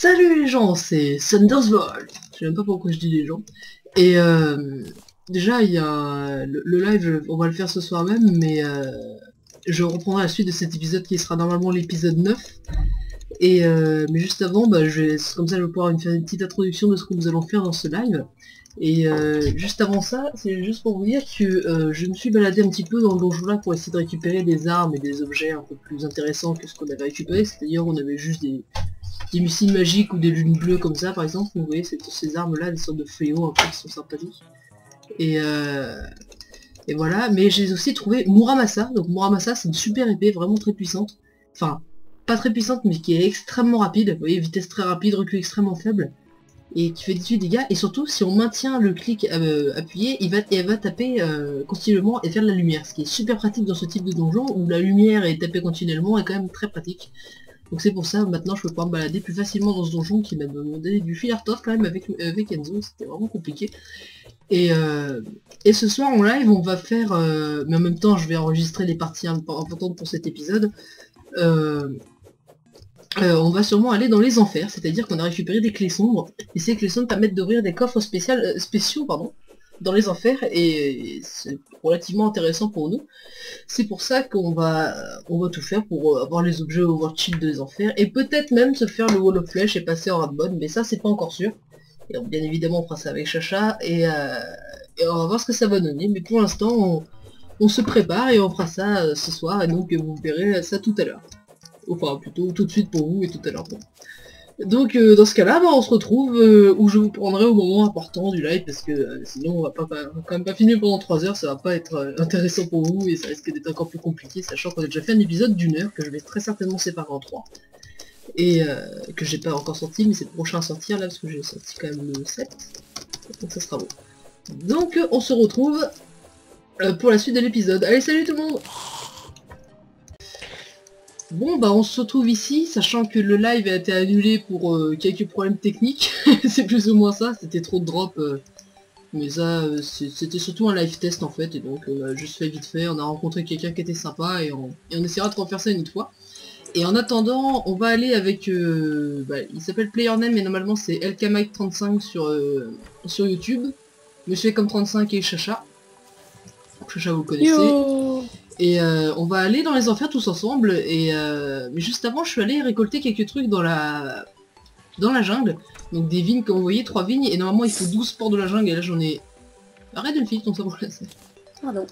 Salut les gens, c'est Thundersbolt. Je sais même pas pourquoi je dis les gens. Et déjà il y a le live, on va le faire ce soir même, mais je reprendrai la suite de cet épisode qui sera normalement l'épisode 9. Et mais juste avant, comme ça je vais pouvoir faire une petite introduction de ce que nous allons faire dans ce live. Et juste avant ça, c'est juste pour vous dire que je me suis baladé un petit peu dans le donjon là pour essayer de récupérer des armes et des objets un peu plus intéressants que ce qu'on avait récupéré. C'est-à-dire on avait juste des missiles magiques ou des lunes bleues comme ça par exemple. Vous voyez ces armes là, des sortes de fléaux un peu qui sont sympathiques. Et voilà, mais j'ai aussi trouvé Muramasa. Donc Muramasa c'est une super épée vraiment très puissante. Enfin, pas très puissante mais qui est extrêmement rapide. Vous voyez, vitesse très rapide, recul extrêmement faible. Et qui fait 18 dégâts, et surtout si on maintient le clic appuyé, elle va taper continuellement et faire de la lumière, ce qui est super pratique dans ce type de donjon où la lumière est tapée continuellement est quand même très pratique. Donc c'est pour ça maintenant je peux pouvoir me balader plus facilement dans ce donjon qui m'a demandé du fil à retordre quand même avec Enzo, c'était vraiment compliqué. Et ce soir en live on va faire, mais en même temps je vais enregistrer les parties importantes pour cet épisode. On va sûrement aller dans les enfers, c'est-à-dire qu'on a récupéré des clés sombres, et ces clés sombres permettent d'ouvrir des coffres spéciaux dans les enfers, et c'est relativement intéressant pour nous. C'est pour ça qu'on va tout faire pour avoir les objets Overworld Shield des enfers, et peut-être même se faire le Wall of Flesh et passer en hard mode, mais ça c'est pas encore sûr. Et bien évidemment on fera ça avec Chacha, et on va voir ce que ça va donner, mais pour l'instant on se prépare et on fera ça ce soir, et donc vous verrez ça tout à l'heure. Enfin plutôt tout de suite pour vous et tout à l'heure pour vous. Donc dans ce cas-là, on se retrouve où je vous prendrai au moment important du live parce que sinon on va quand même pas finir pendant 3 heures, ça va pas être intéressant pour vous et ça risque d'être encore plus compliqué, sachant qu'on a déjà fait un épisode d'1 heure que je vais très certainement séparer en 3. Et que j'ai pas encore sorti, mais c'est le prochain à sortir là parce que j'ai sorti quand même le 7. Donc ça sera beau. Donc on se retrouve pour la suite de l'épisode. Allez, salut tout le monde! Bon on se retrouve ici, sachant que le live a été annulé pour quelques problèmes techniques, c'est plus ou moins ça, c'était trop de drop, mais ça c'était surtout un live test en fait, et donc on a juste fait vite fait, on a rencontré quelqu'un qui était sympa, et on essaiera de refaire ça une autre fois. Et en attendant, on va aller avec, il s'appelle PlayerName, mais normalement c'est LKMike35 sur YouTube, Monsieur comme 35 et Chacha. Chacha vous le connaissez. Yo. Et on va aller dans les enfers tous ensemble, et mais juste avant je suis allé récolter quelques trucs dans la jungle. Donc des vignes, comme vous voyez, 3 vignes, et normalement il faut 12 porcs de la jungle, et là j'en ai... Arrête de le filer ton cerveau là. Pardon.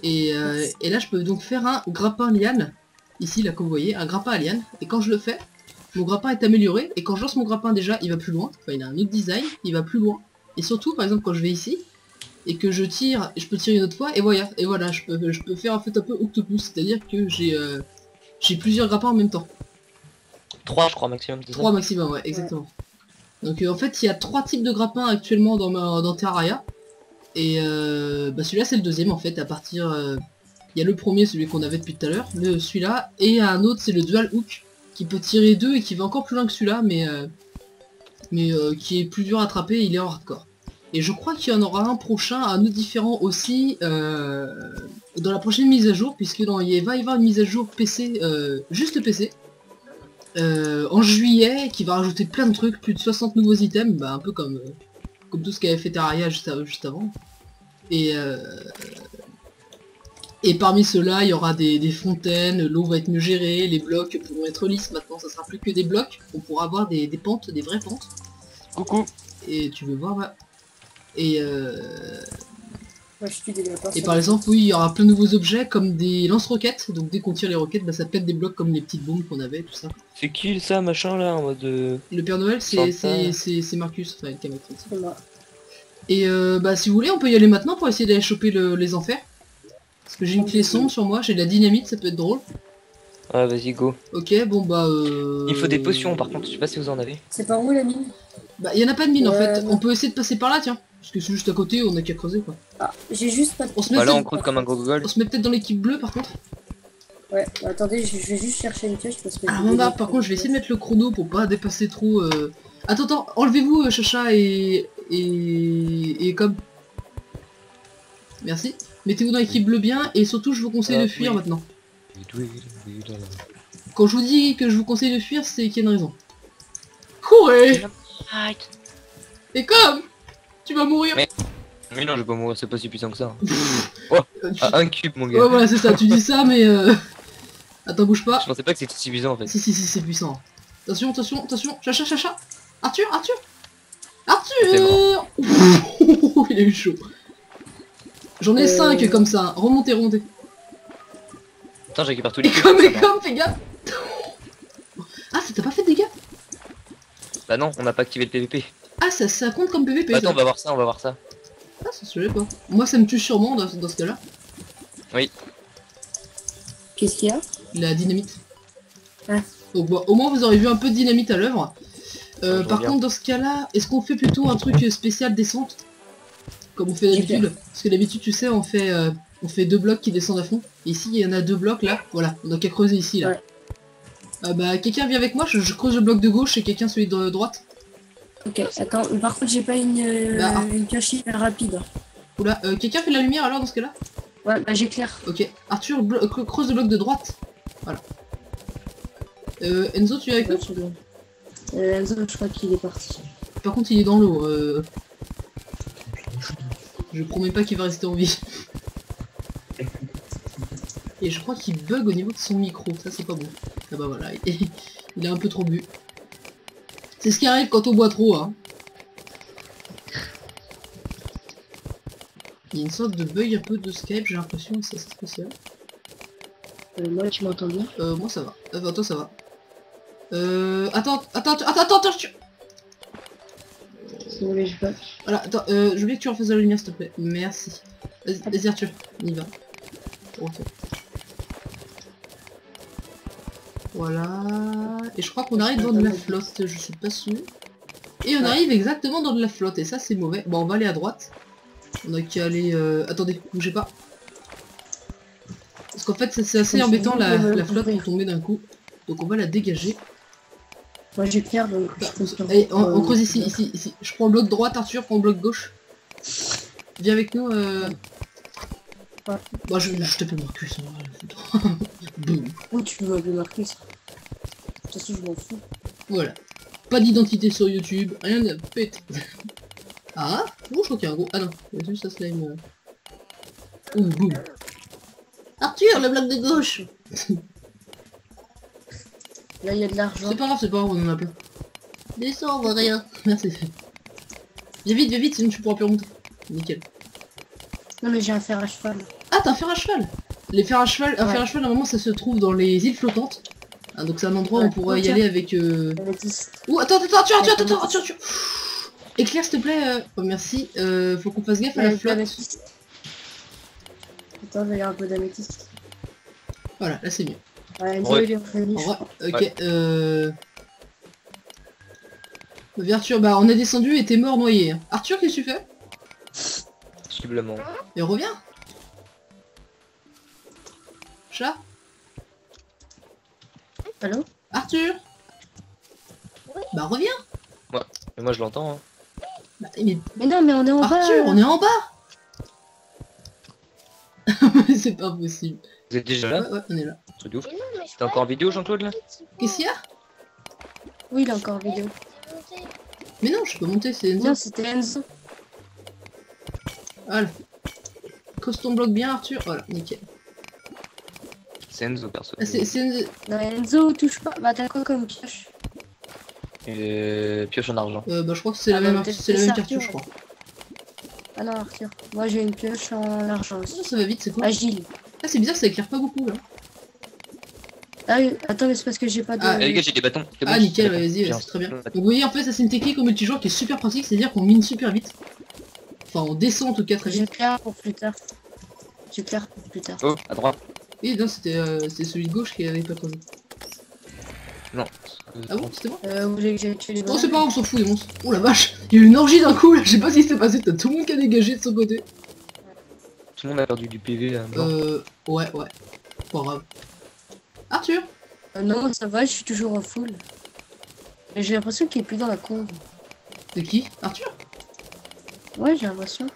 Et là je peux donc faire un grappin liane, ici là comme vous voyez, un grappin à liane, et quand je le fais, mon grappin est amélioré, et quand je lance mon grappin déjà il va plus loin, enfin il a un autre design, il va plus loin. Et surtout par exemple quand je vais ici, et que je tire, je peux tirer une autre fois, et voilà, je peux faire en fait un peu octopus, c'est-à-dire que j'ai plusieurs grappins en même temps. 3 je crois maximum. 3 maximum, ouais, exactement. Ouais. Donc en fait il y a 3 types de grappins actuellement dans Terraria, et celui-là c'est le deuxième en fait, à partir... il y a le premier, celui qu'on avait depuis tout à l'heure, celui-là, et un autre c'est le dual hook, qui peut tirer 2 et qui va encore plus loin que celui-là, mais qui est plus dur à attraper, il est en hardcore. Et je crois qu'il y en aura un prochain, un autre différent aussi, dans la prochaine mise à jour, puisque il va y avoir une mise à jour PC, juste PC, en juillet, qui va rajouter plein de trucs, plus de 60 nouveaux items, un peu comme tout ce qu'avait fait Terraria juste avant. Et parmi ceux-là, il y aura des fontaines, l'eau va être mieux gérée, les blocs pourront être lisses maintenant, ça sera plus que des blocs, on pourra avoir des pentes, des vraies pentes. Coucou. Et tu veux voir, bah... Et ouais, et par exemple, oui, il y aura plein de nouveaux objets comme des lance-roquettes. Donc dès qu'on tire les roquettes, ça pète des blocs comme les petites bombes qu'on avait, tout ça. C'est qui ça, machin là, en mode... Le Père Noël, c'est Marcus, enfin, c'est moi. Et si vous voulez, on peut y aller maintenant pour essayer d'aller choper les enfers. Parce que j'ai une clé sombre sur moi, j'ai de la dynamite, ça peut être drôle. Ah vas-y, go. Ok, bon Il faut des potions par contre, je sais pas si vous en avez. C'est par où la mine? Il y en a pas de mine en fait, on peut essayer de passer par là, tiens. Parce que c'est juste à côté, on a qu'à creuser quoi. Ah, j'ai juste pas de... Là on creuse comme un gogol. On se met peut-être dans l'équipe bleue par contre. Ouais, attendez, je vais juste chercher une pioche parce que... Alors par contre je vais essayer de mettre le chrono pour pas dépasser trop... Attends, enlevez-vous Chacha et comme... Merci. Mettez-vous dans l'équipe bleue bien, et surtout je vous conseille de fuir maintenant. Quand je vous dis que je vous conseille de fuir, c'est qu'il y a une raison. ouais. Arrête. Et comme tu vas mourir. Mais non, je vais pas mourir, c'est pas si puissant que ça. Tu- Ah, un cube, mon gars. Ouais, voilà, c'est ça, tu dis ça, mais attends, bouge pas. Je pensais pas que c'était si puissant en fait. Si, c'est puissant. Attention, attention, attention. Chacha. Arthur. C'est Arthur. Il a eu chaud. J'en ai 5 comme ça. Remontez. Attends, je récupère tous Et les cubes. comme, ça va. fais gaffe. Ah, ça t'a pas fait de dégâts? Bah non, on n'a pas activé le PVP. Ah, ça compte comme PVP. Attends, ça. on va voir ça. Ah, ça se fait pas. Moi, ça me tue sûrement dans ce cas-là. Oui. Qu'est-ce qu'il y a? La dynamite. Ah. Donc bon, au moins vous aurez vu un peu de dynamite à l'œuvre. Je Par regarde. contre dans ce cas-là, est-ce qu'on fait plutôt un truc spécial descente? Comme on fait d'habitude? Parce que d'habitude tu sais on fait 2 blocs qui descendent à fond. Et ici il y en a 2 blocs là, voilà, on a qu'à creuser ici là. Ouais. Bah quelqu'un vient avec moi, je creuse le bloc de gauche et quelqu'un celui de droite. Ok, attends, par contre j'ai pas une pioche hyper rapide. Oula, quelqu'un fait de la lumière alors dans ce cas-là? Ouais, bah j'éclaire. Ok, Arthur creuse le bloc de droite. Voilà. Enzo tu es avec nous? Ouais, c'est bon. Enzo, je crois qu'il est parti. Par contre il est dans l'eau. Je promets pas qu'il va rester en vie. Et je crois qu'il bug au niveau de son micro, ça c'est pas bon. Ah bah voilà, il a un peu trop bu. C'est ce qui arrive quand on boit trop, hein. Il y a une sorte de bug un peu de Skype, j'ai l'impression, c'est assez spécial. Moi, tu m'entends bien? Moi ça va. Enfin toi ça va. Attends, Sinon, mais je bug. voilà, attends, je voulais que tu refasses la lumière s'il te plaît. Merci. Vas-y Arthur, on y va. Ok. Voilà. Et je crois qu'on arrive dans de la flotte, je suis pas sûr. Et on arrive exactement dans de la flotte, et ça c'est mauvais. Bon, on va aller à droite. On a qu'à aller... Attendez, bougez pas. Parce qu'en fait c'est assez embêtant la flotte pour tomber d'un coup. Donc on va la dégager. Moi j'éclaire donc. Allez, on creuse ici. Je prends le bloc droite, Arthur, prends le bloc gauche. Viens avec nous. Ouais. Bah je t'appelle Marcus. Hein. Boum. Où tu veux me marquer ça? De toute façon, je m'en fous. Voilà. Pas d'identité sur YouTube, rien de pète. Ah, bon, je crois qu'il y a un gros... Ah non, il y a juste un slime. Ouh, boum. Arthur, le bloc de gauche. Là, il y a de l'argent. C'est pas grave, on en a plein. Descends, on voit rien. Merci. Viens vite, sinon tu pourras plus remonter. Nickel. Non, mais j'ai un fer à cheval. Ah, t'as un fer à cheval. Les fers à cheval, un fer à cheval, normalement, ça se trouve dans les îles flottantes. Ah, donc c'est un endroit où on pourra y aller avec... Ouh, attends, Arthur. Éclaire, s'il te plaît. Oh, merci. Faut qu'on fasse gaffe à la flotte. Attends, il y a un peu d'améthyste. Voilà, là c'est mieux. Ouais, Ouais. il est revenu. Ok, Arthur, bah on a descendu et t'es mort noyé. Arthur, qu'est-ce que tu fais? Possiblement. Et reviens. Chat? Allô? Arthur? Bah reviens. Mais moi je l'entends. Hein. Bah, Mais non, mais on est en bas. Arthur, on est en bas. C'est pas possible. Vous êtes déjà là? Ouais, on est là. Truc de ouf. T'es encore en vidéo, Jean-Claude là? Qu'est-ce qu'il y a? Oui, il est encore en vidéo. Mais non, je suis pas monté, c'est Enzo. Non, c'était Enzo. Voilà. Cause ton bloc bien, Arthur. Voilà, nickel. C'est Enzo perso. Ah, c'est Enzo. Non, Enzo, touche pas. Bah, t'as quoi comme pioche? Pioche en argent. Bah je crois que c'est Ah, la même, bah, c'est la même Arthur, cartouche, je crois. Ah non, Arthur. Moi, j'ai une pioche en argent aussi. Ça va vite, c'est cool. Agile. Ah, c'est bizarre, ça éclaire pas beaucoup là. Ah oui, attends, mais c'est parce que j'ai pas de... Ah, Les gars, j'ai des bâtons. C'est bon, Ah j'ai nickel, des bâtons. vas-y, J'ai c'est très bien. un Donc bâton. vous voyez en fait ça c'est une technique au multijoueur qui est super pratique, c'est-à-dire qu'on mine super vite. Enfin on descend en tout cas très vite. J'éclaire pour plus tard. J'éclaire pour plus tard. Oh, à droite. Et non c'était celui de gauche qui avait pas creusé. Non. Ah bon c'était moi? Vous voulez que j'aille tuer les Oh c'est pas grave, on s'en fout des monstres. Oh la vache, il y a eu une orgie d'un coup là, je sais pas ce qui s'est passé, t'as tout le monde qui a dégagé de son côté. Tout le monde a perdu du PV là. Ouais. Pas grave. Arthur? Non, ça va, je suis toujours en full. Mais j'ai l'impression qu'il est plus dans la cour. De qui? Arthur? Ouais, j'ai l'impression.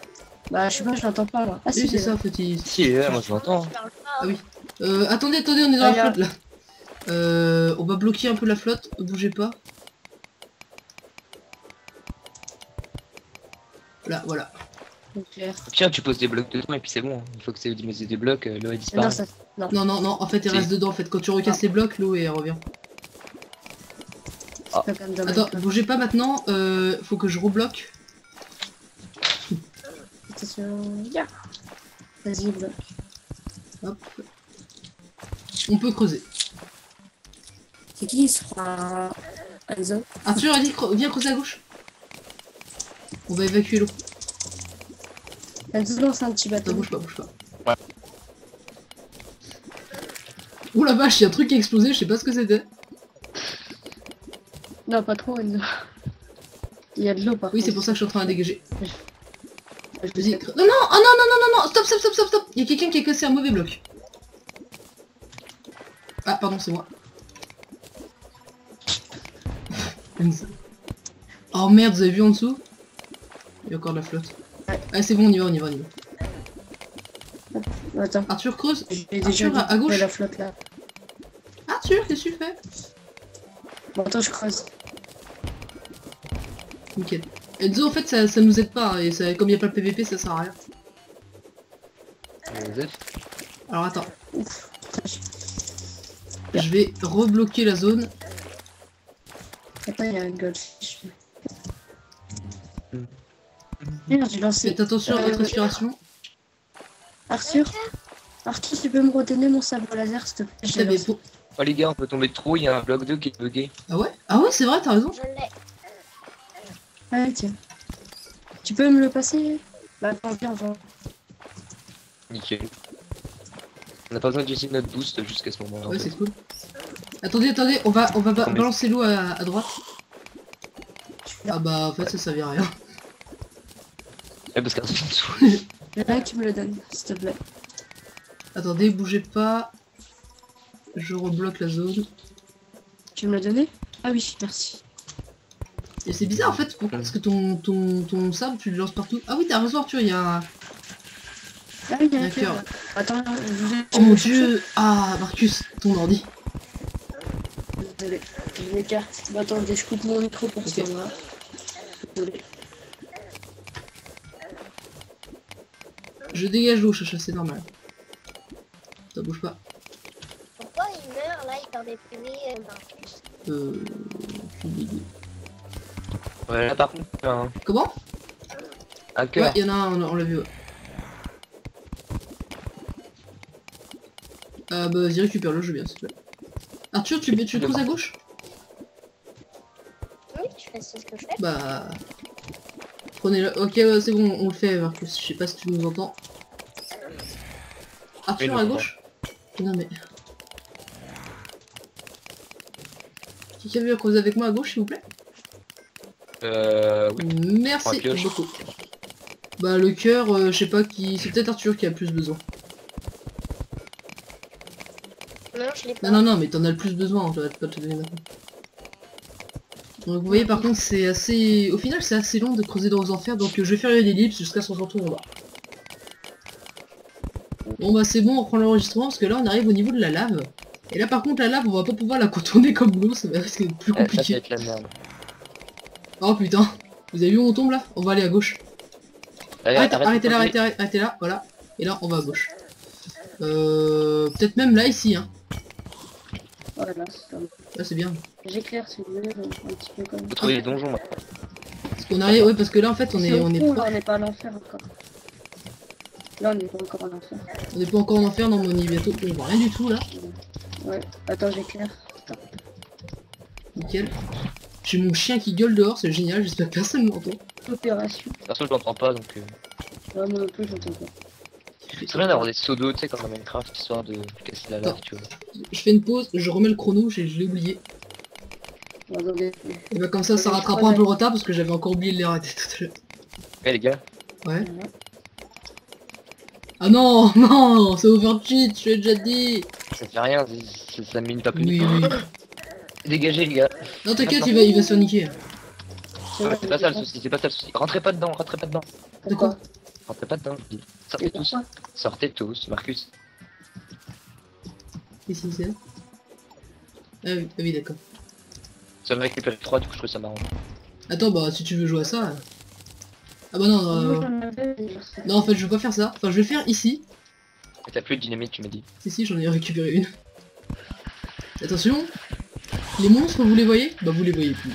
Bah, je sais pas, je l'entends pas là. Ah, Oui c'est ça en fait, Si, il est là, moi je l'entends. Ah oui. Attendez, on est dans la flotte là. On va bloquer un peu la flotte, bougez pas. Là, voilà. C'est clair. Tiens, tu poses des blocs dedans et puis c'est bon. Hein. Il faut que c'est des blocs, l'eau elle Non, disparaît. ça... Non. Non, non, non, en fait, il Si. reste dedans. En fait, quand tu recasses les blocs, l'eau, elle revient. C'est pas comme dans Attends, Minecraft. bougez pas maintenant. Faut que je rebloque. Attention. Ya. Vas-y, bloc. Hop. On peut creuser. C'est qui se fera un zone? Arthur a dit, viens creuser à gauche. On va évacuer l'eau. Vas-y, lance un petit Non, bateau. bouge pas, bouge pas. Ouais. Ouh la vache, il y a un truc qui a explosé, je sais pas ce que c'était. Non, pas trop, Enzo. Il y a de l'eau par Oui, contre. c'est pour ça que je suis en train de dégager. Je Vas-y. sais. Non, non, oh non, non, non, non, non, stop, stop, stop, stop, stop. Il y a quelqu'un qui a cassé un mauvais bloc. Ah, pardon, c'est moi. Oh merde, vous avez vu en dessous? Il y a encore de la flotte. Ah, c'est bon, on y va, on y va, on y va. Attends. Arthur, creuse. J'ai déjà Arthur, à gauche. la flotte là. Arthur, qu'est-ce que tu fais? Bon, attends, je creuse. Nickel. Enzo, en fait, ça nous aide pas, hein, et ça, comme il n'y a pas le PVP, ça sert à rien. Alors attends, Ouf. je vais rebloquer la zone. Attends, il y a un goldfish. Merde, j'ai lancé. Faites attention à votre respiration. Arthur, tu peux me redonner mon sabre laser, s'il te plaît? Je t'avais pour... Oh les gars, on peut tomber de trop, il y a un bloc 2 qui est bugué. Ah ouais? Ah ouais, c'est vrai, t'as raison. Je l'ai. Ah, tiens. Tu peux me le passer? Bah, attends, viens, viens. Nickel. On n'a pas besoin d'utiliser notre boost jusqu'à ce moment-là. Ouais, en fait. c'est cool. Attendez, attendez, on va balancer l'eau à droite. Ah bah, en fait, ça servit à rien. Ouais, parce qu'un truc en dessous. Il y en a un qui me le donne, s'il te plaît. Attendez, bougez pas. Je rebloque la zone. Tu me le donner? Ah oui, merci. Et c'est bizarre en fait, parce que ton sabre, tu le lances partout. Ah oui, t'as raison Arthur, il y a un... Ah oui, il y a un D'accord. cœur. Attends, Oh mon dieu. Ah, Marcus, ton ordi. Désolé, je m'écarte. Bah, attendez, je coupe mon micro pour ce Ok. moment-là. Désolé. Je dégage l'eau, chacha, c'est normal. Ça bouge pas. Pourquoi il meurt là, il perd des PV, Marcus? Aucune idée. Ouais, là par contre, Comment? un Ouais, cœur. il y en a un, on l'a vu. Ouais. Bah vas-y, récupère le jeu bien, s'il te plaît. Arthur, tu creuses à gauche? Oui, c'est ce que je fais. Bah... Prenez-le. Ok, ouais, c'est bon, on le fait, Marcus. Je sais pas si tu nous entends. Arthur, Oui, à nous gauche? Non mais... Quelqu'un veut creuser avec moi à gauche, s'il vous plaît? Oui. Merci Un pioche. beaucoup. Bah le cœur, je sais pas qui... C'est peut-être Arthur qui a le plus besoin. Non, je l'ai pas. Non, non, non, mais t'en as le plus besoin, hein, je vais pas te donner maintenant. Donc vous voyez par contre c'est assez... Au final c'est assez long de creuser dans les enfers, donc je vais faire une ellipse jusqu'à son retour en bas. Bon bah c'est bon, on reprend l'enregistrement parce que là on arrive au niveau de la lave. Et là par contre la lave on va pas pouvoir la contourner comme l'eau, ça va risquer d'être plus Ça va compliqué. être la merde. Oh putain, vous avez vu où on tombe là? On va aller à gauche. Allez, Arrêtez de là, poser. arrêtez là, voilà. Et là on va à gauche. Peut-être même là ici hein. Voilà, c'est bon. Là c'est bien. J'éclaire si vous voulez, un petit peu comme Faut trouver les donjons maintenant. Parce qu'on arrive, ouais parce que là en fait on est Là, pas... on n'est pas à l'enfer encore. Là, on n'est pas encore à l'enfer. On n'est pas encore en enfer, non mais on y est bientôt. On voit rien du tout là. Ouais, attends, j'éclaire. Attends. Nickel. J'ai mon chien qui gueule dehors, c'est génial, j'espère que personne m'entend. Opération. Perso, je l'entends pas donc. Là, moi non plus, j'entends pas. C'est très bien d'avoir des seaux d'eau, tu sais, comme dans Minecraft, histoire de casser la lave, Attends. tu vois. Je fais une pause, je remets le chrono, je l'ai oublié. Attendez. Et bah comme ça rattrapera un peu le retard parce que j'avais encore oublié de les arrêter tout à l'heure. Eh les gars, Ouais. Ah non, non, c'est overcheat, je l'ai déjà dit. ça fait rien, ça mine pas plus. Oui, oui. Dégagez les gars. Non t'inquiète, il va se faire niquer. Ouais, c'est pas ça le souci, c'est pas ça le souci. Rentrez pas dedans, rentrez pas dedans. De quoi? Rentrez pas dedans, je dis. Sortez Et tous. pourquoi? Sortez tous, Marcus. Qu'est-ce que c'est? Ah oui d'accord. Ça m'a récupéré 3, du coup je trouve ça marrant. Attends, bah si tu veux jouer à ça... Ah bah non, Moi, j'en avais, mais ça- non en fait je veux pas faire ça. Enfin je vais le faire ici. Et t'as plus de dynamite, tu m'as dit. Si j'en ai récupéré une. Attention. Les monstres vous les voyez? Bah vous les voyez plus.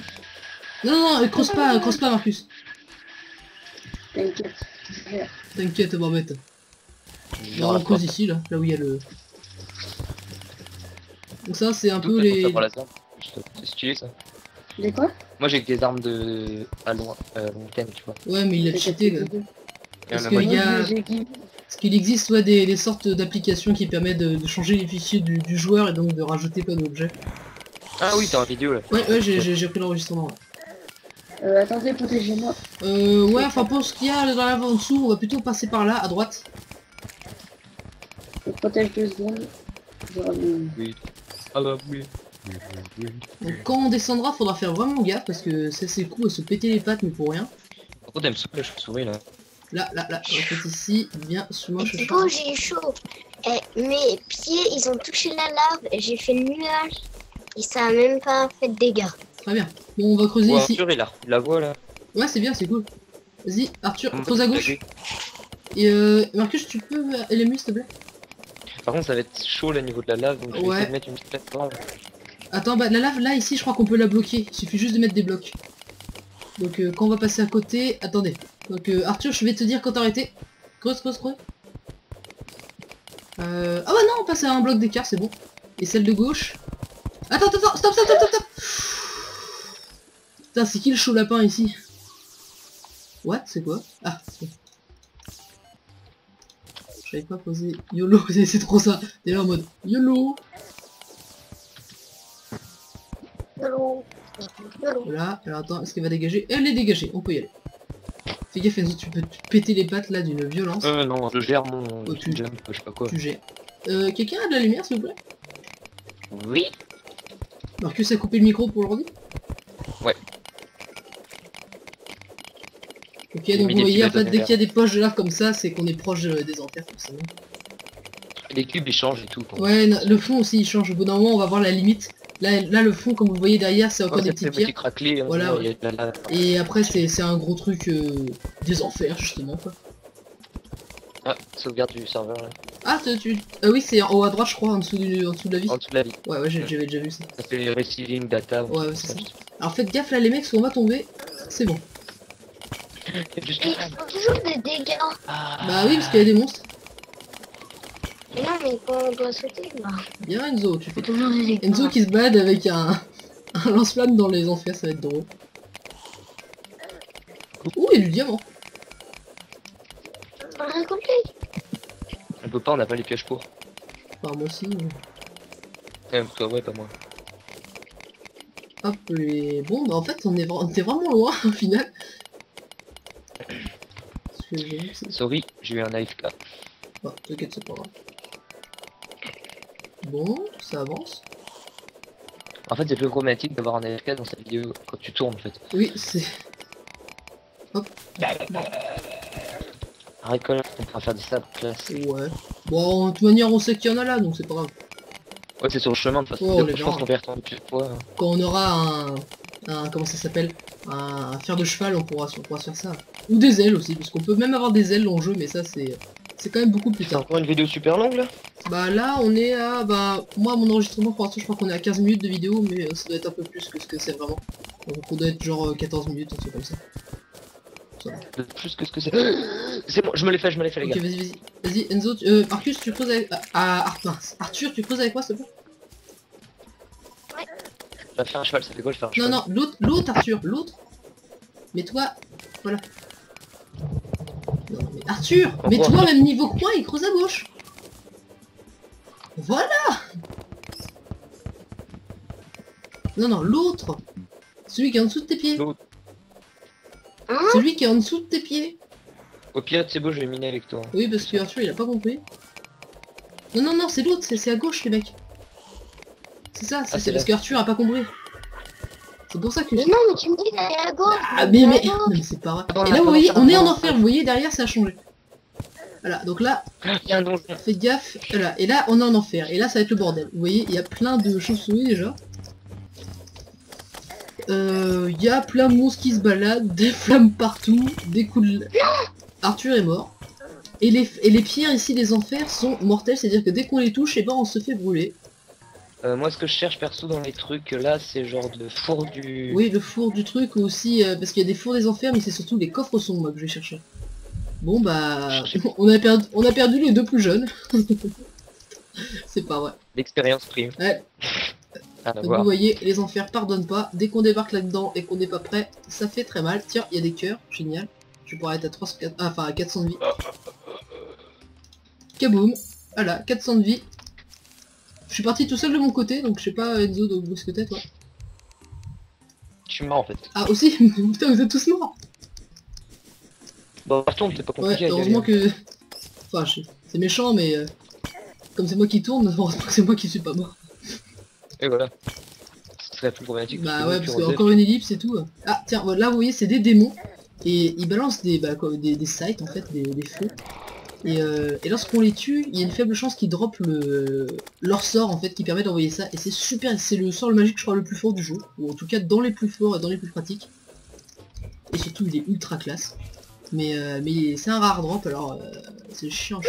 Non, creuse pas Marcus. T'inquiète. T'inquiète Barbette. Genre Non, la on creuse porte. ici là où il y a le... Donc ça c'est un D'où peu t'as les... pour savoir les armes. C'est stylé ça. De quoi? Moi j'ai que des armes de à loin, long terme, tu vois. Ouais mais il a cheaté là. Parce mais que moi, il y a... J'ai dit- Parce qu'il existe ouais, des sortes d'applications qui permettent de changer les fichiers du joueur et donc de rajouter plein d'objets. Ah oui, t'as en vidéo là. Ouais j'ai pris l'enregistrement. Attendez, protégez-moi. Ouais enfin pour ce qu'il y a dans la en dessous, on va plutôt passer par là, à droite. Je protège 2 secondes. Je reviens. Oui. Ah bah oui. Donc quand on descendra, faudra faire vraiment gaffe parce que ça c'est cool à se péter les pattes mais pour rien. Par contre, elle me souffle la chauve-souris là. Là, en fait ici, bien sous moi C'est beau, j'ai chaud. Mes pieds, ils ont touché la lave. J'ai fait le nuage. Et ça a même pas fait de dégâts. Très bien. Bon on va creuser Oh, ici. Arthur, il a la voix là. Ouais c'est bien, c'est cool. Vas-y Arthur, Comment creuse à t'as gauche. vu Et Marcus tu peux LMU s'il te plaît? Par contre, ça va être chaud là au niveau de la lave, donc je vais Ouais. essayer de mettre une petite plateforme. Attends, bah la lave là ici je crois qu'on peut la bloquer, il suffit juste de mettre des blocs. Donc quand on va passer à côté, attendez. Donc Arthur je vais te dire quand t'arrêter. Creuse. Ah bah non, on passe à un bloc d'écart, c'est bon. Et celle de gauche. Attends, stop. Putain, c'est qui le chaud lapin ici? What? C'est quoi? Ah, c'est bon. J'avais pas posé YOLO, c'est trop ça. T'es là en mode YOLO. Yolo. Yolo. Voilà, alors attends, est-ce qu'elle va dégager? Elle est dégagée, on peut y aller. Fais gaffe Enzo, tu peux te péter les pattes là d'une violence. Non, je gère mon Oh, tu- jump, je sais pas quoi. Tu gères. Quelqu'un a de la lumière s'il vous plaît? Oui. Marcus a coupé le micro pour l'ordi? Ouais. Ok, J'ai donc mis vous des voyez, en petits fait, bâtons dès qu'il y a des poches de lave comme ça, c'est qu'on est proche des enfers, forcément. Les cubes ils changent et tout. Quoi. Ouais, le fond aussi, il change. Au bout d'un moment, on va voir la limite. Là, le fond, comme vous le voyez derrière, c'est encore Oh, des ça petites fait petit pierres. craquelé, hein, Voilà, il y a de la lave. Et après, c'est un gros truc des enfers, justement, quoi. Ah, sauvegarde du serveur là. Ah, oui, c'est en haut à droite, je crois, en dessous de la vie. En dessous de la vie. Ouais, j'avais déjà vu ça. Ça fait les receiving data. Ouais, c'est ça. Alors faites gaffe là, les mecs, parce qu'on va tomber. C'est bon. Juste... Et ils font toujours des dégâts. Bah oui, parce qu'il y a des monstres. Mais non, mais quand on doit sauter, bah. Bien Enzo, tu fais tout. Toujours des dégâts. Enzo qui se balade avec un lance-flamme dans les enfers, ça va être drôle. Ouh, il y a du diamant. Rien compris. On peut pas, on n'a pas les pièges pour. Enfin, moi aussi. Toi ouais, pas moi. Hop, et bon, bah en fait, on était vraiment loin, au final. Parce que j'ai vu que c'est... Sorry, j'ai eu un AFK. Bah, t'inquiète, c'est pas grave. Bon, ça avance. En fait, c'est plus problématique d'avoir un AFK dans cette vidéo quand tu tournes en fait. Oui, c'est... Arrête quand on pourra faire des sables classe. Ouais. Bon, de toute manière, on sait qu'il y en a là, donc c'est pas grave. Ouais, c'est sur le chemin de toute façon. Ouais, on les Je pense verra. qu'on va y retourner plusieurs fois. Quand on aura un comment ça s'appelle, un fer de cheval, on pourra se faire ça. Ou des ailes aussi, parce qu'on peut même avoir des ailes dans le jeu, mais ça c'est quand même beaucoup plus C'est tard. encore une vidéo super longue là. Bah là on est à, bah moi mon enregistrement pour l'instant je crois qu'on est à 15 minutes de vidéo, mais ça doit être un peu plus que ce que c'est vraiment. Donc on doit être genre 14 minutes, un truc comme ça. Ça va. De plus que ce que c'est. C'est bon, je me l'ai fait les Ok gars. vas-y Enzo, Marcus tu creuses avec... mince. Arthur tu creuses avec moi s'il te plaît? Je vais faire un cheval, ça fait quoi de faire un Non cheval? non, l'autre Arthur, l'autre. Mais toi, voilà. Non mais Arthur, mais toi même niveau que moi, il creuse à gauche. Voilà. Non, l'autre. Celui qui est en dessous de tes pieds. L'autre. Hein? Celui qui est en dessous de tes pieds. Au pire, c'est beau, je vais miner avec toi. Oui, parce que Arthur, il a pas compris. Non, c'est l'autre, c'est à gauche les mecs. C'est ça, Ah, c'est c'est parce là. qu'Arthur a pas compris. C'est pour ça que... Mais non, mais tu me dis d'aller à gauche. Ah d'aller mais, à gauche. non, mais c'est pas vrai. Attends, Et là vous attends, voyez, attends, on est en attends. enfer, vous voyez derrière ça a changé. Voilà, donc là, Il y a un donjon. faites gaffe, voilà, et là on est en enfer, et là ça va être le bordel. Vous voyez, il y a plein de chauves-souris déjà. il y a plein de monstres qui se baladent, des flammes partout, des coups de... Arthur est mort. Et les pierres ici des enfers sont mortelles, c'est-à-dire que dès qu'on les touche, et ben on se fait brûler. Moi, ce que je cherche perso dans les trucs là, c'est genre de four du... Oui, le four du truc aussi, parce qu'il y a des fours des enfers, mais c'est surtout les coffres sombres moi que je vais chercher. Bon bah, on a perdu les deux plus jeunes. C'est pas vrai. L'expérience prime. Ouais. Rien à Donc voir. vous voyez, les enfers pardonnent pas. Dès qu'on débarque là-dedans et qu'on n'est pas prêt, ça fait très mal. Tiens, il y a des cœurs, génial. Je pourrais être à 300, enfin à 400 de vie. Kaboum. Voilà, 400 de vie. Je suis parti tout seul de mon côté, donc je sais pas Enzo d'où est-ce que t'es toi. Je suis mort en fait. Ah aussi. Putain, vous êtes tous morts. Bon, par contre, c'est pas Ouais, compliqué à y aller, heureusement hein. que... Enfin, c'est méchant, mais... Comme c'est moi qui tourne, heureusement que c'est moi qui suis pas mort. Et voilà. Ce serait plus problématique. Bah ouais, parce que que encore une ellipse et tout. Ah tiens, là vous voyez c'est des démons. Et ils balancent des sites en fait, des feux. Et lorsqu'on les tue, il y a une faible chance qu'ils dropent leur sort en fait qui permet d'envoyer ça. Et c'est super, c'est le sort magique je crois le plus fort du jeu. Ou en tout cas dans les plus forts et dans les plus pratiques. Et surtout il est ultra classe. Mais c'est un rare drop alors c'est chiant.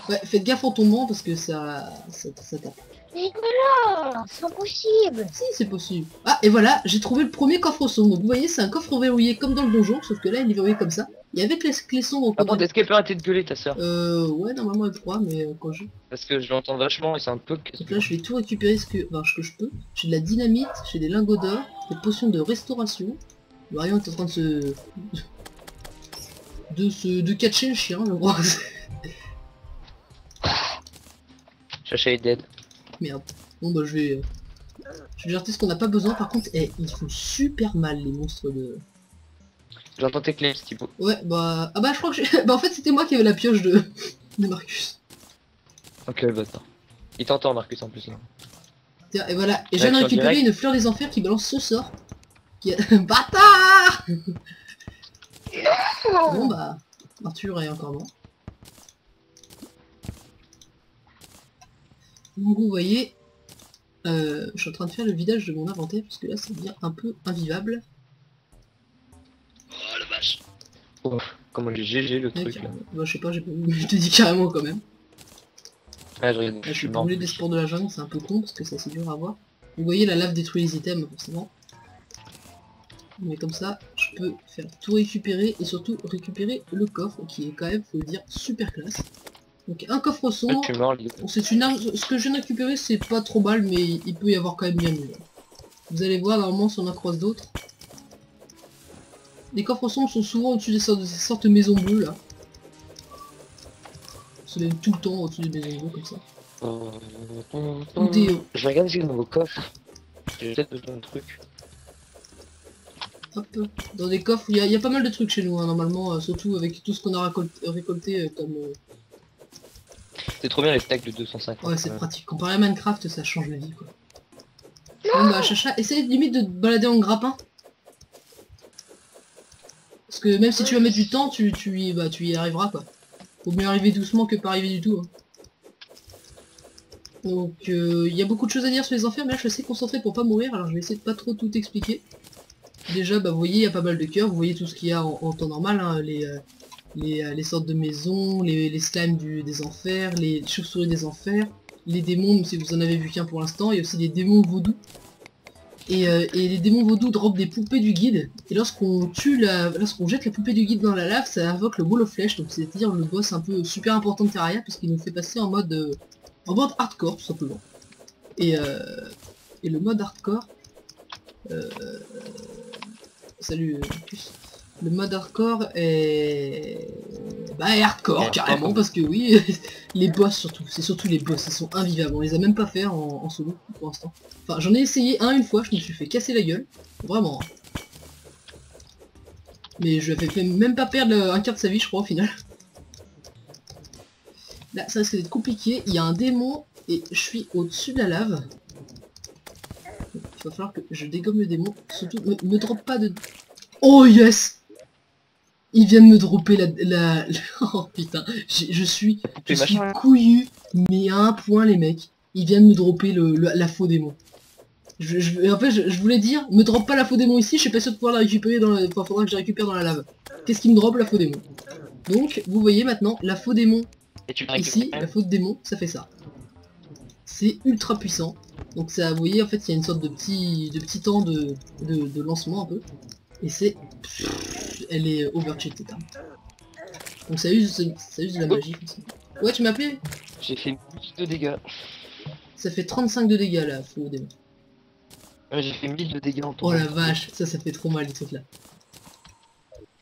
Ouais, faites gaffe en tombant parce que ça tape. Nicolas, c'est impossible. Si, c'est possible. Ah, et voilà, j'ai trouvé le premier coffre sombre. Donc vous voyez, c'est un coffre verrouillé comme dans le donjon, sauf que là, il est verrouillé comme ça. Et avec les clés sombres... Par contre, est-ce qu'elle peut arrêter de gueuler ta soeur? Ouais, normalement elle pourra, mais quand je... Parce que je l'entends vachement et c'est un peu... Donc là, je vais tout récupérer ce que je peux. J'ai de la dynamite, j'ai des lingots d'or, des potions de restauration. Marion est en train de catcher le chien, je crois. Chacha est dead. Merde. Bon bah je vais jeter ce qu'on n'a pas besoin. Par contre, ils font super mal les monstres de... J'entends tes clés, Thibaut. Ouais, bah... Ah bah je crois que j'ai... Bah en fait c'était moi qui avais la pioche de Marcus. Ok, le bâtard. Il t'entend, Marcus, en plus, là. Tiens, et voilà. Et j'ai Action récupéré directe. une fleur des enfers qui balance ce sort. Qui a... Bâtard. Bon bah... Arthur est encore mort. Donc vous voyez... je suis en train de faire le vidage de mon inventaire parce que là ça devient un peu invivable. Oh, la vache. Oh, comment j'ai GG le truc, là. Bah je sais pas, j'ai pas vu, mais je te dis carrément quand même. Ah, je Là, je suis brûlé des spores de la jungle, c'est un peu con parce que ça c'est dur à voir. Vous voyez la lave détruit les items forcément. Mais comme ça, je peux faire tout récupérer et surtout récupérer le coffre qui est quand même, faut le dire, super classe. Donc un coffre sombre. Je suis mort, lui. Bon, c'est une arme, ce que je viens de récupérer c'est pas trop mal mais il peut y avoir quand même bien mieux. Vous allez voir normalement si on en croise d'autres. Les coffres sombres sont souvent au-dessus de ces sortes de maisons bleues là. C'est même tout le temps au-dessus des maisons bleues comme ça. Ou des... Je regarde si j'ai de nouveaux coffres. J'ai peut-être besoin de trucs. Hop, dans des coffres, il y a pas mal de trucs chez nous hein, normalement, surtout avec tout ce qu'on a récolté comme... C'est trop bien les stacks de 250. Ouais, c'est pratique. Comparé à Minecraft, ça change la vie quoi. Bon bah Chacha, essaye limite de te balader en grappin. Parce que même si tu vas mettre du temps, tu y arriveras quoi. Faut mieux arriver doucement que pas arriver du tout. Hein. Donc il y a beaucoup de choses à dire sur les enfers, mais là je suis assez concentré pour pas mourir, alors je vais essayer de pas trop tout expliquer. Déjà bah vous voyez il y a pas mal de cœurs, vous voyez tout ce qu'il y a en temps normal, hein, les sortes de maisons, les slimes des enfers, les chauves-souris des enfers, les démons, même si vous en avez vu qu'un pour l'instant, il y a aussi des démons vaudous. Et les démons vaudous dropent des poupées du guide, et lorsqu'on jette la poupée du guide dans la lave, ça invoque le Wall of Flesh, donc c'est-à-dire le boss un peu super important de Terraria, puisqu'il nous fait passer en mode hardcore tout simplement. Et le mode hardcore... salut Marcus. Le mode hardcore est... Bah est hardcore carrément, parce que oui, les boss surtout, c'est surtout les boss, ils sont invivables, on les a même pas fait en solo pour l'instant. Enfin j'en ai essayé une fois, je me suis fait casser la gueule, vraiment. Mais je lui ai fait même pas perdre un quart de sa vie je crois au final. Là ça risque d'être compliqué, il y a un démon et je suis au-dessus de la lave. Il va falloir que je dégomme le démon, surtout me drop pas de... Oh yes! Il vient de me dropper la... Oh putain, je suis couillu, mais à un point les mecs. Il vient de me dropper la faux démon. En fait, je voulais dire, me drop pas la faux démon ici, je suis pas sûr de pouvoir la récupérer dans la... Enfin, faudra que je la récupère dans la lave. Qu'est-ce qui me drop? La faux démon. Donc, vous voyez maintenant, la faux démon, Et tu vas ici, récupérer. la faux démon, ça fait ça. C'est ultra puissant. Donc ça, vous voyez, en fait, il y a une sorte de petit temps de lancement un peu. Et c'est... Elle est overcheatée, hein. Donc ça use de la magie. Ouais, tu m'as appelé? J'ai fait 1000 de dégâts. Ça fait 35 de dégâts, là, faux démon. Ouais, j'ai fait 1000 de dégâts en Oh tombant. la vache, ça fait trop mal, les trucs là.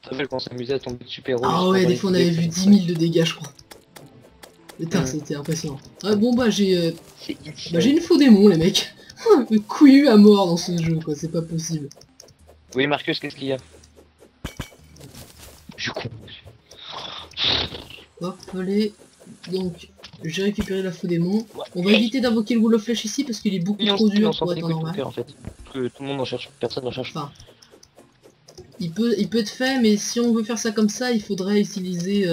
Ça fait quand on s'amusait à tomber de super-héros. Ah ouais, des fois on avait vu 10 000 de dégâts, je crois. Putain, c'était impressionnant. Ah bon, bah j'ai une faux démon, les mecs. Couillu à mort dans ce jeu, quoi, c'est pas possible. Oui, Marcus, qu'est-ce qu'il y a? Je suis con. Hop, allez. Donc, j'ai récupéré la faux démon. On va éviter d'invoquer le wall of flesh ici parce qu'il est beaucoup trop dur pour être normal. En fait. Que tout le monde en cherche, personne n'en cherche. Enfin, il peut être fait, mais si on veut faire ça comme ça, il faudrait utiliser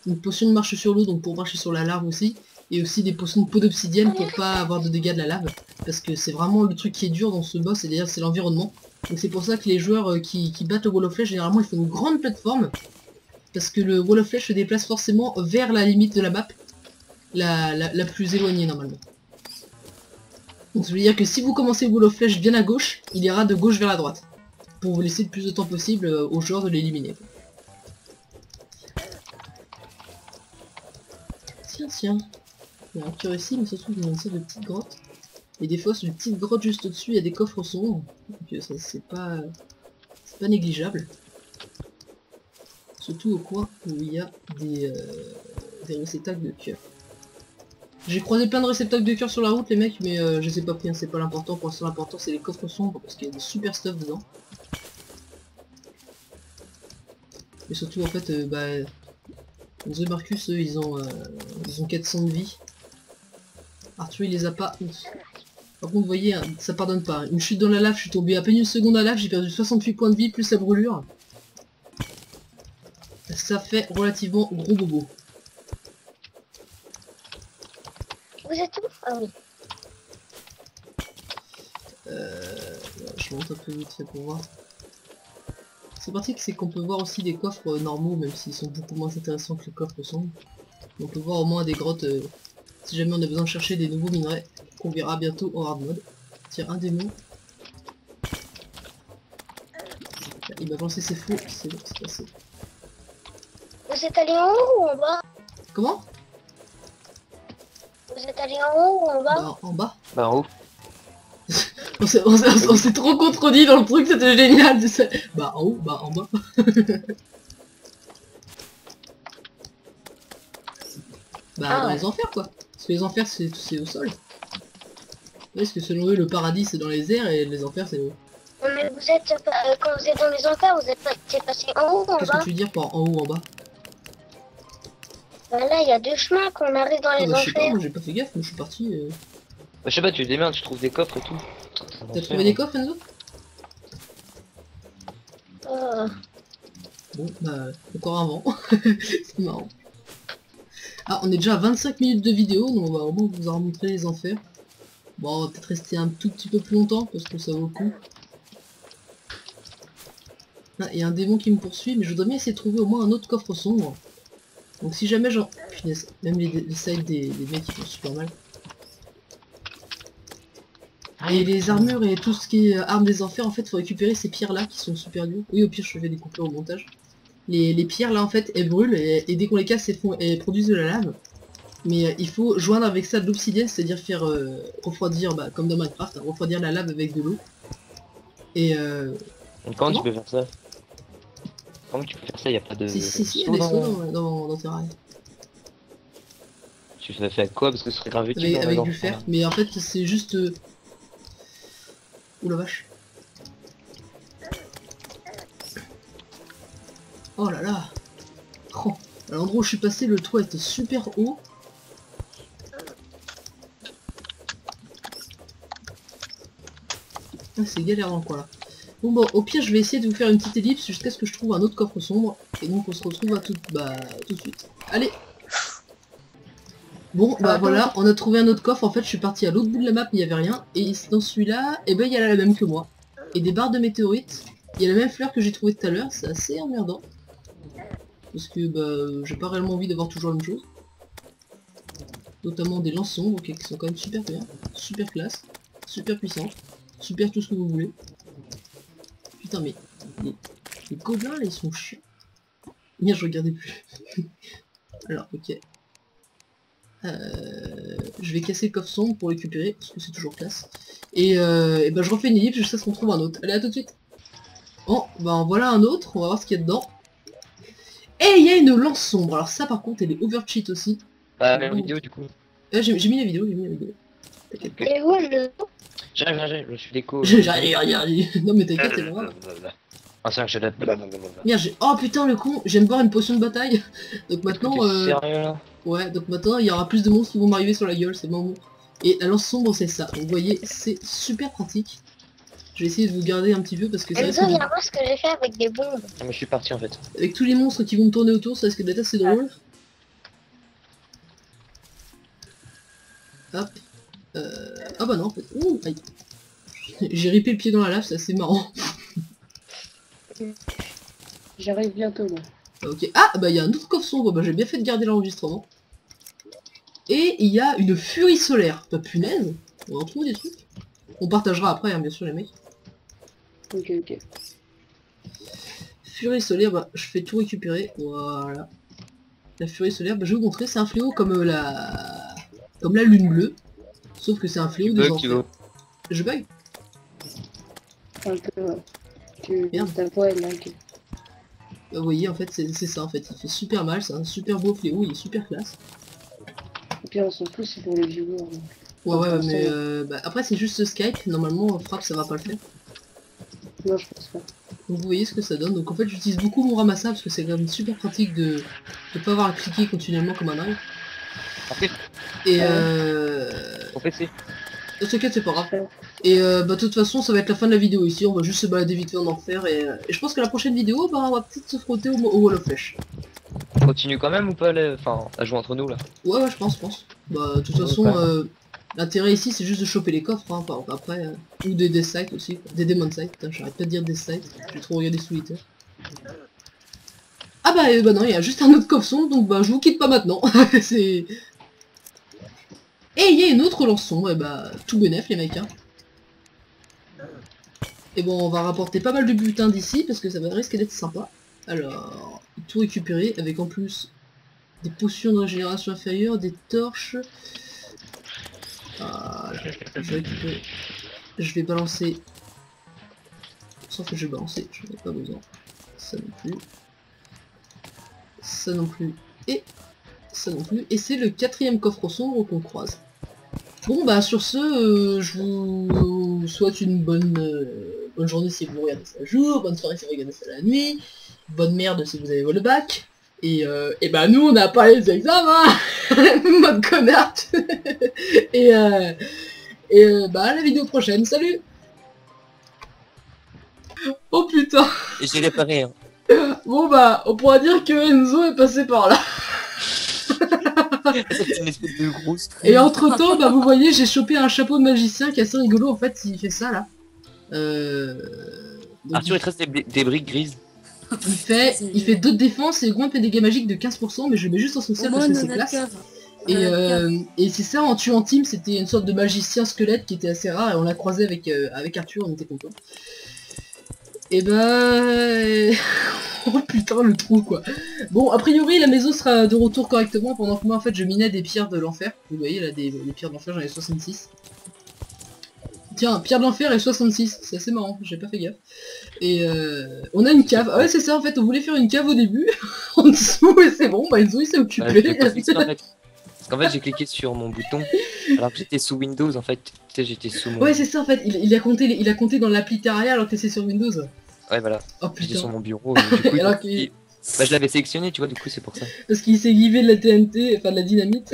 une potion de marche sur l'eau, donc pour marcher sur la lave aussi, et aussi des potions de peau d'obsidienne pour pas avoir de dégâts de la lave, parce que c'est vraiment le truc qui est dur dans ce boss, et d'ailleurs c'est l'environnement. Donc c'est pour ça que les joueurs qui battent le wall of flesh, généralement ils font une grande plateforme, parce que le wall of flesh se déplace forcément vers la limite de la map, la plus éloignée normalement. Donc ça veut dire que si vous commencez le wall of flesh bien à gauche, il ira de gauche vers la droite, pour vous laisser le plus de temps possible aux joueurs de l'éliminer. Tiens, il y a un cœur ici, mais ça se trouve il y a une sorte de petite grotte. Et des fois sur une petite grotte juste au-dessus, il y a des coffres sombres. Donc ça c'est pas négligeable. Surtout au coin où il y a des réceptacles de cœur. J'ai croisé plein de réceptacles de cœur sur la route les mecs, mais je les ai pas pris, hein, c'est pas l'important. Pour l'instant l'important c'est les coffres sombres parce qu'il y a des super stuff dedans. Et surtout en fait, The Marcus eux ils ont 400 de vie. Arthur il les a pas. Par contre vous voyez, hein, ça pardonne pas. Une chute dans la lave, je suis tombé à peine une seconde à la lave, j'ai perdu 68 points de vie plus la brûlure. Ça fait relativement gros bobo. Vous êtes où? Ah oui. Je monte un peu vite fait pour voir. C'est pratique, c'est qu'on peut voir aussi des coffres normaux, même s'ils sont beaucoup moins intéressants que les coffres sombres. On peut voir au moins des grottes, si jamais on a besoin de chercher des nouveaux minerais, qu'on verra bientôt en hard mode. Tiens, un démon. Il m'a lancé ses faux, c'est bon, c'est passé. Vous êtes allé en haut ou en bas? Comment? Vous êtes allé en haut ou en bas? Bah, en bas. Bah en haut. On s'est trop contredit dans le truc, c'était génial. Bah en haut, bah en bas. Bah dans les enfers quoi. Parce que les enfers c'est au sol. Parce que selon eux le paradis c'est dans les airs et les enfers c'est haut. Mais vous êtes quand vous êtes dans les enfers, vous êtes passé en haut ou en Qu'est-ce que bas? tu veux dire par en haut ou en bas? Bah là il y a deux chemins qu'on arrive dans les Je sais pas, enfers. moi j'ai pas fait gaffe, moi je suis parti. Bah, je sais pas, tu démerdes, tu trouves des coffres et tout. T'as trouvé des coffres Enzo? Bon bah encore un vent. C'est marrant. Ah on est déjà à 25 minutes de vidéo, donc on va au moins vous en montrer les enfers. Bon on va peut-être rester un tout petit peu plus longtemps parce que ça vaut le coup. Ah, il y a un démon qui me poursuit, mais je voudrais bien essayer de trouver au moins un autre coffre sombre. Donc si jamais genre... Punaise, même les sides des mecs ils font super mal. Et les armures et tout ce qui est armes des enfers, en fait faut récupérer ces pierres là qui sont super dures. Oui au pire je fais des coupures au montage. Les pierres là en fait elles brûlent et dès qu'on les casse elles produisent de la lave. Mais il faut joindre avec ça de l'obsidienne, c'est-à-dire faire refroidir, bah, comme dans Minecraft, hein, refroidir la lave avec de l'eau. Et comment tu peux faire ça? Comment tu peux faire ça? Y a pas de... Si, il y a des sauts dans tes rails. Tu fais avec quoi? Parce que ce serait grave utile. Avec du fer, mais en fait c'est juste... Ouh la vache. Oh là là. Oh. À l'endroit où je suis passé, le toit était super haut. Ah, c'est galère dans le coin là. Bon au pire je vais essayer de vous faire une petite ellipse jusqu'à ce que je trouve un autre coffre sombre. Et donc on se retrouve à tout de suite. Allez. Bon, bah Ah, voilà, on a trouvé un autre coffre. En fait, je suis parti à l'autre bout de la map, il n'y avait rien. Et dans celui-là, eh ben, il y a la même que moi. Et des barres de météorites. Il y a la même fleur que j'ai trouvé tout à l'heure. C'est assez emmerdant. Parce que bah, j'ai pas réellement envie d'avoir toujours la même chose. Notamment des lances sombres qui sont quand même super bien. Super classe. Super puissantes. Super tout ce que vous voulez. Putain, mais les gobelins là, ils sont chiants. Merde, je regardais plus. Alors, ok. Je vais casser le coffre sombre pour récupérer, parce que c'est toujours classe. Et bah, je refais une ellipse jusqu'à ce qu'on trouve un autre. Allez, à tout de suite. Oh, bah en voilà un autre, on va voir ce qu'il y a dedans. Et il y a une lance sombre. Alors ça par contre, elle est overcheat aussi. Bah, même vidéo du coup. J'ai mis la vidéo, T'inquiète pas. Et où le... J'arrive, je suis déco. J'arrive. Non mais t'inquiète, c'est pas grave. Ah, c'est vrai que j'ai la... Merde, oh putain le con, j'aime boire une potion de bataille. Donc maintenant, T'es sérieux là? ouais, donc maintenant il y aura plus de monstres qui vont m'arriver sur la gueule, c'est bon. Et la lance sombre c'est ça, vous voyez, c'est super pratique. Je vais essayer de vous garder un petit peu parce que ça Enzo, risque viens voir ce que j'ai fait avec des bombes. Ah, mais je suis parti en fait. avec tous les monstres qui vont me tourner autour, ça risque d'être assez drôle. Hop. Ah bah non en fait. Ouh, aïe. J'ai ripé le pied dans la lave, c'est assez marrant. J'arrive bientôt, moi. Ok. Ah bah il y a un autre coffre sombre, bah j'ai bien fait de garder l'enregistrement. Et il y a une furie solaire. Bah punaise, on en trouve des trucs. On partagera après hein, bien sûr les mecs. Ok, ok. Furie solaire, bah je fais tout récupérer. Voilà. La furie solaire, bah je vais vous montrer, c'est un fléau comme la lune bleue. Sauf que c'est un fléau des enfers. Je bug. Un peu, ouais. Merde. Ta voix est lague. Bah, vous voyez en fait c'est ça en fait, il fait super mal, c'est un super beau fléau, il est super classe. Et puis on s'en fout, c'est pour les viewers. Donc. Ouais mais bah, après c'est juste Skype, normalement frappe ça va pas le faire. Non, je pense pas. Donc vous voyez ce que ça donne, donc en fait j'utilise beaucoup mon ramassable parce que c'est quand même super pratique de pas avoir à cliquer continuellement comme un dingue. Et On fait c'est. t'inquiète c'est pas grave. Ouais. Et bah de toute façon ça va être la fin de la vidéo ici, on va juste se balader vite fait en enfer et je pense que la prochaine vidéo bah on va peut-être se frotter au wall of flesh. On continue quand même ou pas enfin, à jouer entre nous là? Ouais je pense. Bah de toute façon l'intérêt ici c'est juste de choper les coffres hein, après ou des death sites aussi, des demon sites, putain j'arrête pas de dire death sites, j'ai trop regardé Solitaire. Ah bah non il y a juste un autre coffre sombre donc bah je vous quitte pas maintenant, c'est... Et il y a une autre lance sombre, et bah tout bénef les mecs hein. Et bon on va rapporter pas mal de butin d'ici parce que ça va risquer d'être sympa. Alors, tout récupérer avec en plus des potions de régénération inférieure, des torches. Ah, je vais récupérer. Je vais balancer. Sauf que je vais balancer, je n'en ai pas besoin. Ça non plus. Ça non plus. Et ça non plus. Et c'est le 4e coffre sombre qu'on croise. Bon bah sur ce, je vous souhaite une bonne journée si vous regardez ça le jour, bonne soirée si vous regardez ça la nuit, bonne merde si vous avez le bac, et bah nous on n'a pas les examens, mode connard. et bah à la vidéo prochaine, salut. Oh putain. Et j'ai réparé hein. Bon bah on pourra dire que Enzo est passé par là. C'est une espèce de grosse. Et entre temps, bah vous voyez, j'ai chopé un chapeau de magicien qui est assez rigolo en fait, il fait ça là. Donc, Arthur il te reste des briques grises. il fait 2 de défense et augmente les dégâts magiques de 15%, mais je le mets juste en social parce que c'est classe. Et c'est ça, en tuant Tim, c'était une sorte de magicien squelette qui était assez rare et on l'a croisé avec Arthur, on était content. Et bah... oh putain le trou quoi. Bon a priori la maison sera de retour correctement pendant que moi en fait je minais des pierres de l'enfer. Vous voyez là des pierres de l'enfer, j'en ai 66. Tiens, pierre de l'enfer et 66, c'est assez marrant, j'ai pas fait gaffe. Et on a une cave, ah ouais c'est ça en fait, on voulait faire une cave au début, en dessous et c'est bon, bah Enzo il s'est occupé. Parce qu'en fait j'ai cliqué sur mon bouton, alors que j'étais sous Windows en fait, tu sais j'étais sous mon... Ouais c'est ça en fait, il a compté dans l'appli Terraria alors que c'est sur Windows. Ouais voilà, oh, j'étais sur mon bureau, du coup alors bah, je l'avais sélectionné tu vois, du coup c'est pour ça. Parce qu'il s'est givé de la TNT, enfin de la dynamite.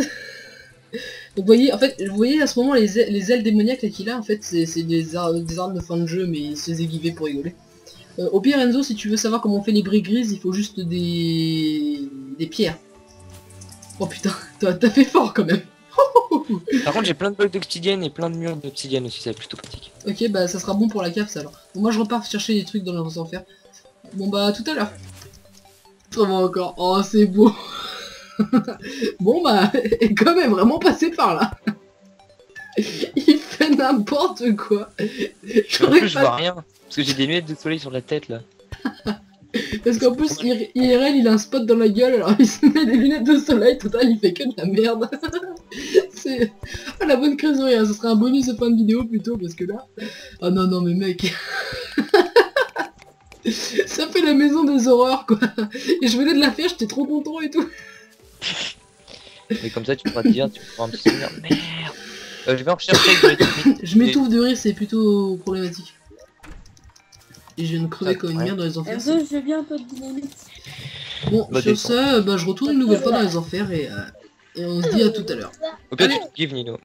Donc vous voyez, en fait, vous voyez à ce moment les ailes démoniaques là qu'il a, en fait c'est des armes de fin de jeu mais il se les a givées pour rigoler. Au pire Enzo, si tu veux savoir comment on fait les briques grises, il faut juste des pierres. Oh putain. T'as fait fort quand même. Par contre, j'ai plein de blocs d'obsidienne et plein de murs d'obsidienne aussi, c'est plutôt pratique. Ok, bah ça sera bon pour la cave ça alors. Bon, moi je repars chercher des trucs dans les enfers. Bon bah à tout à l'heure. Ça va encore. Oh c'est beau. Bon bah, et quand même vraiment passé par là. Il fait n'importe quoi. En J'aurais plus, je pas- vois rien, parce que j'ai des lunettes de soleil sur la tête là. Parce qu'en plus, IRL, il a un spot dans la gueule, alors il se met des lunettes de soleil, total, il fait que de la merde. C'est ah, la bonne creuserie, hein. Ce serait un bonus de fin de vidéo plutôt, parce que là... Ah non, non, mais mec... Ça fait la maison des horreurs, quoi. Et je venais de la faire, j'étais trop content et tout. Mais comme ça, tu pourras te dire, tu pourras un petit souvenir. Merde. Je vais en rechercher avec de la Je m'étouffe de rire, c'est plutôt problématique. Et je viens de crever Ça, comme une ouais. merde dans les enfers. Erzo, je viens un peu de dynamite. Bon, Bah, sur descends. ce, bah, je retourne une nouvelle fois dans les enfers et on se dit à tout à l'heure. Au pire, Allez. tu te gives, Nino.